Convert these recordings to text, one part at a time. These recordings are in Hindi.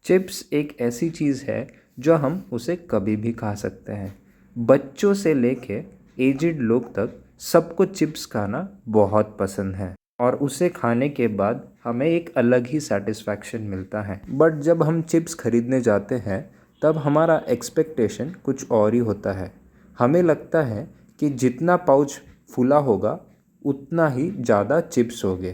चिप्स एक ऐसी चीज़ है जो हम उसे कभी भी खा सकते हैं। बच्चों से लेके एजिड लोग तक सबको चिप्स खाना बहुत पसंद है और उसे खाने के बाद हमें एक अलग ही सेटिस्फैक्शन मिलता है। बट जब हम चिप्स खरीदने जाते हैं तब हमारा एक्सपेक्टेशन कुछ और ही होता है। हमें लगता है कि जितना पाउच फुला होगा उतना ही ज़्यादा चिप्स होंगे,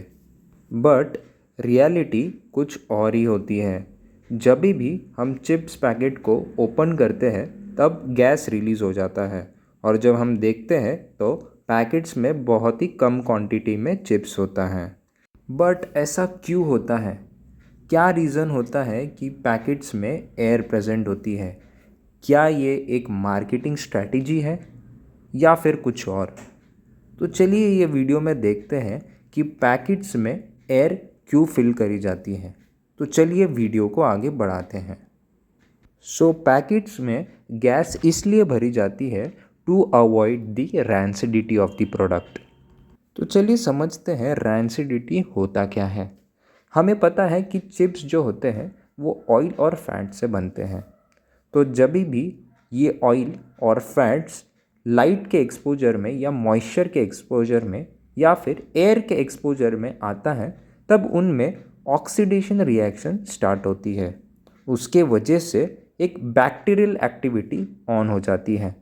बट रियलिटी कुछ और ही होती है। जब भी हम चिप्स पैकेट को ओपन करते हैं तब गैस रिलीज़ हो जाता है और जब हम देखते हैं तो पैकेट्स में बहुत ही कम क्वांटिटी में चिप्स होता है। बट ऐसा क्यों होता है? क्या रीज़न होता है कि पैकेट्स में एयर प्रेजेंट होती है? क्या ये एक मार्केटिंग स्ट्रैटेजी है या फिर कुछ और? तो चलिए ये वीडियो में देखते हैं कि पैकेट्स में एयर क्यों फिल करी जाती है। तो चलिए वीडियो को आगे बढ़ाते हैं। पैकेट्स में गैस इसलिए भरी जाती है to avoid the rancidity of the product. तो चलिए समझते हैं रैंसिडिटी होता क्या है। हमें पता है कि चिप्स जो होते हैं वो ऑयल और फैट से बनते हैं। तो जब भी ये ऑयल और फैट्स लाइट के एक्सपोजर में या मॉइस्चर के एक्सपोजर में या फिर एयर के एक्सपोजर में आता है तब उनमें ऑक्सीडेशन रिएक्शन स्टार्ट होती है। उसके वजह से एक बैक्टीरियल एक्टिविटी ऑन हो जाती है।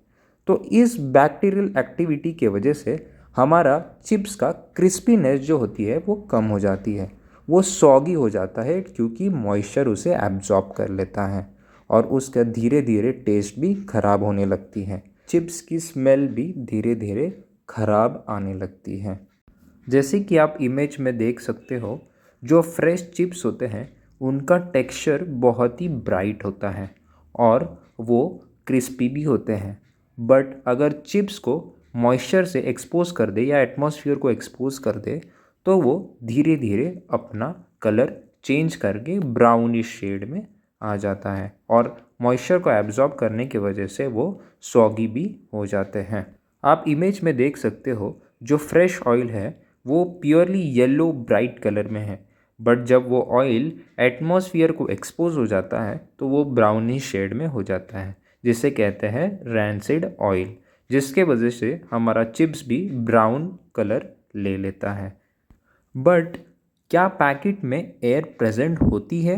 तो इस बैक्टीरियल एक्टिविटी के वजह से हमारा चिप्स का क्रिस्पीनेस जो होती है वो कम हो जाती है, वो सॉगी हो जाता है क्योंकि मॉइस्चर उसे एब्जॉर्ब कर लेता है और उसका धीरे धीरे टेस्ट भी ख़राब होने लगती है। चिप्स की स्मेल भी धीरे धीरे ख़राब आने लगती है। जैसे कि आप इमेज में देख सकते हो, जो फ्रेश चिप्स होते हैं उनका टेक्सचर बहुत ही ब्राइट होता है और वो क्रिस्पी भी होते हैं। बट अगर चिप्स को मॉइस्चर से एक्सपोज कर दे या एटमॉस्फेयर को एक्सपोज कर दे तो वो धीरे धीरे अपना कलर चेंज करके ब्राउनिश शेड में आ जाता है और मॉइस्चर को एब्जॉर्ब करने की वजह से वो सॉगी भी हो जाते हैं। आप इमेज में देख सकते हो, जो फ्रेश ऑयल है वो प्योरली येलो ब्राइट कलर में है, बट जब वो ऑयल एटमॉस्फेयर को एक्सपोज हो जाता है तो वो ब्राउनिश शेड में हो जाता है, जिसे कहते हैं रैंसिड ऑयल, जिसके वजह से हमारा चिप्स भी ब्राउन कलर ले लेता है। बट क्या पैकेट में एयर प्रेजेंट होती है?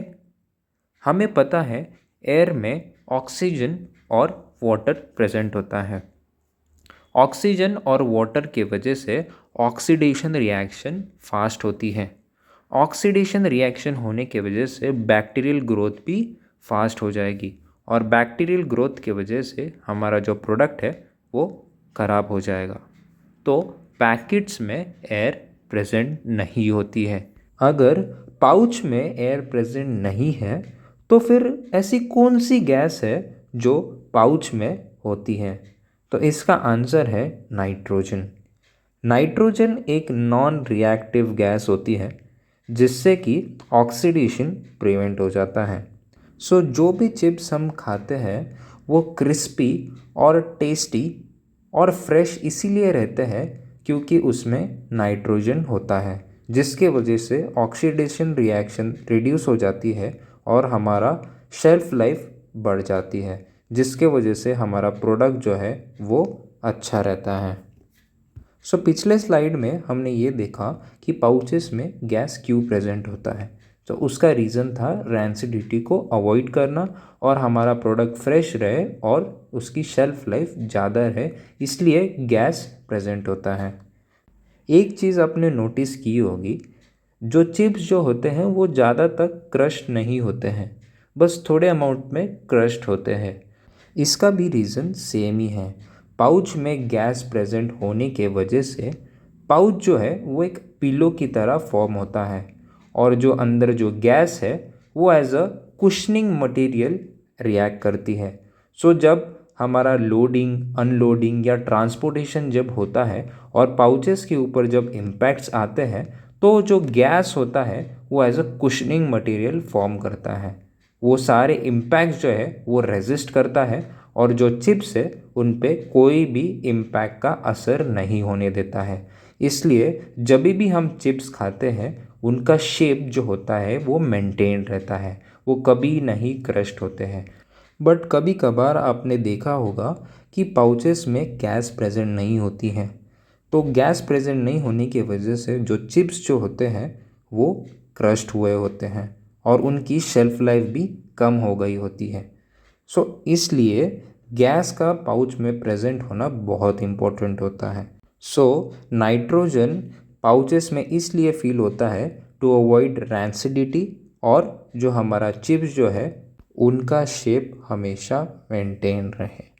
हमें पता है एयर में ऑक्सीजन और वाटर प्रेजेंट होता है। ऑक्सीजन और वाटर के वजह से ऑक्सीडेशन रिएक्शन फास्ट होती है। ऑक्सीडेशन रिएक्शन होने के वजह से बैक्टीरियल ग्रोथ भी फास्ट हो जाएगी और बैक्टीरियल ग्रोथ के वजह से हमारा जो प्रोडक्ट है वो ख़राब हो जाएगा। तो पैकेट्स में एयर प्रेजेंट नहीं होती है। अगर पाउच में एयर प्रेजेंट नहीं है तो फिर ऐसी कौन सी गैस है जो पाउच में होती है? तो इसका आंसर है नाइट्रोजन। नाइट्रोजन एक नॉन रिएक्टिव गैस होती है जिससे कि ऑक्सीडेशन प्रिवेंट हो जाता है। जो भी चिप्स हम खाते हैं वो क्रिस्पी और टेस्टी और फ्रेश इसीलिए रहते हैं क्योंकि उसमें नाइट्रोजन होता है, जिसके वजह से ऑक्सीडेशन रिएक्शन रिड्यूस हो जाती है और हमारा शेल्फ लाइफ बढ़ जाती है, जिसके वजह से हमारा प्रोडक्ट जो है वो अच्छा रहता है। पिछले स्लाइड में हमने ये देखा कि पाउचेस में गैस क्यों प्रेजेंट होता है। तो उसका रीज़न था रैंसिडिटी को अवॉइड करना और हमारा प्रोडक्ट फ्रेश रहे और उसकी शेल्फ लाइफ ज़्यादा रहे, इसलिए गैस प्रेजेंट होता है। एक चीज़ आपने नोटिस की होगी, जो चिप्स जो होते हैं वो ज़्यादा तक क्रश्ड नहीं होते हैं, बस थोड़े अमाउंट में क्रश्ड होते हैं। इसका भी रीज़न सेम ही है। पाउच में गैस प्रेजेंट होने के वजह से पाउच जो है वो एक पिलो की तरह फॉर्म होता है और जो अंदर जो गैस है वो as a cushioning material react करती है। जब हमारा लोडिंग, अनलोडिंग या ट्रांसपोर्टेशन जब होता है और पाउचेस के ऊपर जब इम्पैक्ट्स आते हैं तो जो गैस होता है वो as a cushioning material form करता है। वो सारे इम्पैक्ट जो है वो रेजिस्ट करता है और जो चिप्स है उन पे कोई भी इम्पैक्ट का असर नहीं होने देता है। इसलिए जब भी हम चिप्स खाते हैं उनका शेप जो होता है वो मेंटेन रहता है, वो कभी नहीं क्रश्ड होते हैं। बट कभी कभार आपने देखा होगा कि पाउचेस में गैस प्रेजेंट नहीं होती हैं। तो गैस प्रेजेंट नहीं होने की वजह से जो चिप्स जो होते हैं वो क्रश्ड हुए होते हैं और उनकी शेल्फ लाइफ भी कम हो गई होती है। इसलिए गैस का पाउच में प्रेजेंट होना बहुत इम्पोर्टेंट होता है। नाइट्रोजन पाउचेस में इसलिए फील होता है टू अवॉइड रैंसिडिटी, और जो हमारा चिप्स जो है उनका शेप हमेशा मेंटेन रहे।